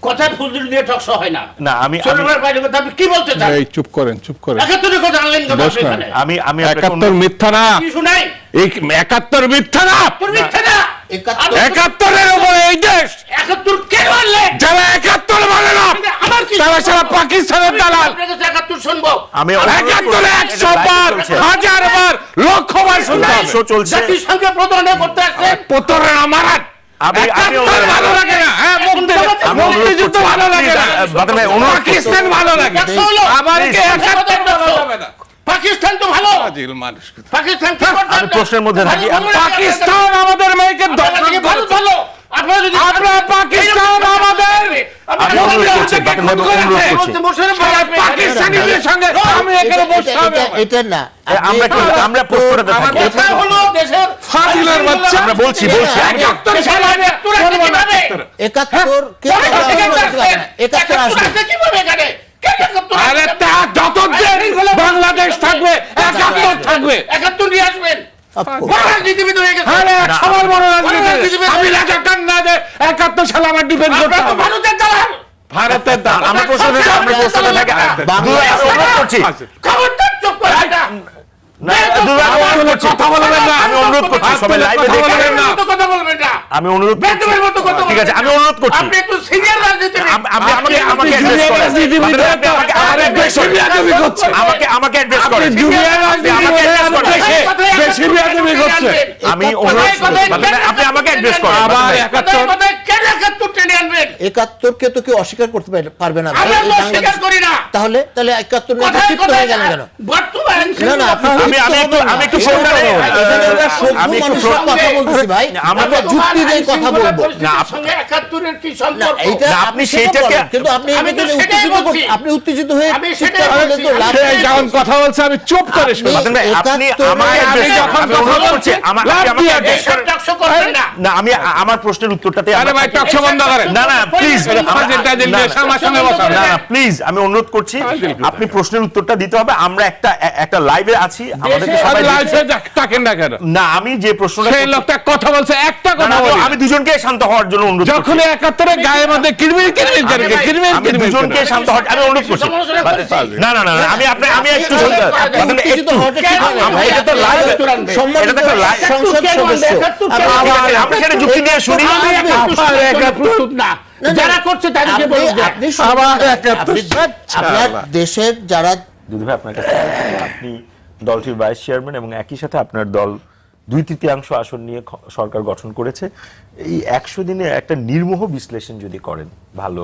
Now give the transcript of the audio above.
কথায় ফুলঝুরি দিয়ে টকশো হয় না। না আমি ছোটবেলার বাইরে কথা আপনি কি বলতে চান? এই চুপ করেন 71 কথা আনলেন কেন আপনি এখানে? আমি 71 মিথ্যা না, কি শুনাই? এই 71 মিথ্যা না, তোর মিথ্যা না। 71 এর উপরে এই দেশ 71 কে মানলেন? যারা 71 মানে না আমার কি তারা সারা পাকিস্তানের দালাল। আপনার কাছে 71 শুনবো। আমি 71 100 বার, 1000 বার, লক্ষ বার শুনতে হবে। শো চলছে। জাতিসংঘে প্রতারণা করতে আসছেন। প্রতারণা আমার আমি 71 ভালো লাগে না, হ্যাঁ মুক্তিযুদ্ধ ভালো লাগে না, পাকিস্তান ভালো লাগে, আবার কি 71 ভালো হবে না? পাকিস্তান তো ভালো। পাকিস্তান কি করতে? আমি প্রশ্নের মধ্যে থাকি। পাকিস্তান আমাদের মেয়েকে দর্শন ভালো ভালো। আপনারা যদি আপনারা পাকিস্তান আমাদের আমি অনুরোধ করছি, পাকিস্তানিদের সঙ্গে আমি এখানে বসতে হবে। এটা না, আমরা প্রশ্নটাতে থাকি। কথা হলো দেশের ফাজিলের বাচ্চা। আমরা বলছি 71 সালে 71 কিভাবে? 71 কে 71 আসবে কিভাবে এখানে? আরে তা যতদিন বাংলাদেশ থাকবে 71 থাকবে। 71 নিয়ে আসবেন। বড় রাজনীতিবিদ হয়ে গেছে। আরে সবার বড় রাজনীতি আমি রাজাকার না যে 71 সালে আমার ডিফেন্ড করতে হবে। ভারতের দালাল। ভারতের দালাল। আমরা প্রশ্নটাতে থাকি। বাংলাদেশ অনুরোধ করছি। খবরদার চুপ করে এটা। না, কথা বলবেন না। আমি অনুরোধ করছি, সবাই লাইভে দেখে। বেদমের মতো কথা বলবেন না। আমি অনুরোধ করছি। বেদমের মতো কথা বলবেন ঠিক আছে, না। আমি অনুরোধ করছি। আপনি একটু সিনিয়র রাজনীতিবিদ। আপনি আমাকে অ্যাড্রেস করেন। আরে বেশি বিয়াদবি করছে। আমাকে অ্যাড্রেস করেন। জুনিয়র রাজনীতি বেশি বিয়াদবি করছে। আমি অনুরোধ আপনি আমাকে অ্যাড্রেস করেন। আবার 71 কেন 71 টেনে আনবেন? 71 কে তো কেউ অস্বীকার করতে পারবে না। আমরা তো স্বীকার করি না। তাহলে 71 নিয়ে কথায় ক্ষিপ্ত হয়ে গেল কেন? বর্তমান না না, আমি একটু ফোন করে আমি একটু কথা বলতেছি ভাই, আমরা যুক্তি দিয়ে কথা বলবো। না আপনার 71 এর কি না সম্পর্ক? এইটা না, আপনি আপনি সেটাকে- সেটাকে কিন্তু আপনি আমি তো এখানে সেটাই উত্তেজিত বলছি। আপনি উত্তেজিত হয়ে আমি সেটাই চিৎকার করলে বলছি। তো লাভ সে নেই। যখন কথা বলছে আমি চুপ করে শুনি। আপনি আমাকে আমি যখন আমি কথা অনুরোধ বলছি, করছি, আমাকে লাভ আমাকে দিয়ে অ্যাড্রেস এসব করেন। টাকশো করবেন না। না আমি আমার প্রশ্নের উত্তরটাতে আরে ভাই টকশো বন্ধ করেন। না না প্লিজ আমার সঙ্গে বসাবেন। না না প্লিজ আমি অনুরোধ করছি, আপনি প্রশ্নের উত্তরটা দিতে হবে। আমরা একটা লাইভে আছি, আমাদেরকে সবাই লাইফে থাকেন না কেন? না আমি যে প্রশ্নটা সেই লোকটা কথা বলছে, একটা না, কথা না, বলি। আমি দুজনকে শান্ত হওয়ার জন্য অনুরোধ করছি। যখন 71 গায়ের মধ্যে কিরমির কিরমির করে আমি দুজনকে শান্ত হওয়ার আমি অনুরোধ করছি। না না না না, আমি একটু শুনতে উত্তেজিত হওয়াটা ঠিক হয় না ভাই। এটা তো লাইভ, সম্মানিত এটা তো লাইভ। সংসদ সদস্য আপনি সেটা যুক্তি দিয়ে শুনি। প্রস্তুত না। যারা করছে তাদেরকে বলুন যে আপনি আপনার দেশের যারা দুধ ভাই আপনার কাছে আপনি দলটির ভাইস চেয়ারম্যান এবং একই সাথে আপনার দল 2/3 আসন নিয়ে সরকার গঠন করেছে। এই 100 দিনে একটা নির্মোহ বিশ্লেষণ যদি করেন ভালো